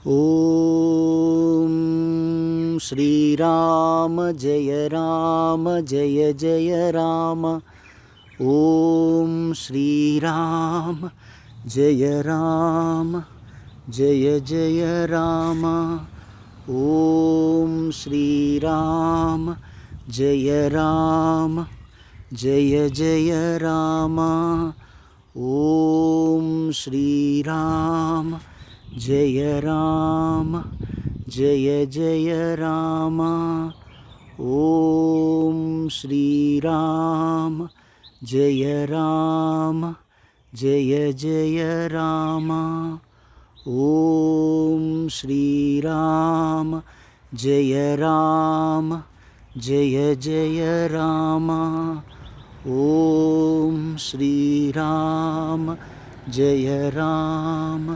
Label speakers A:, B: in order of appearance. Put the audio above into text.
A: ఓం Srirama జయ Rama జయ జయ Rama. ఓం Srirama జయ Rama జయ జయ Rama. ఓం Srirama జయ Rama జయ జయ Rama. ఓం Srirama జయ Rama జయ జయ Rama. ఓం Srirama జయ Rama జయ జయ Rama. ఓం Srirama జయ Rama జయ జయ Rama. ఓం Srirama జయ Rama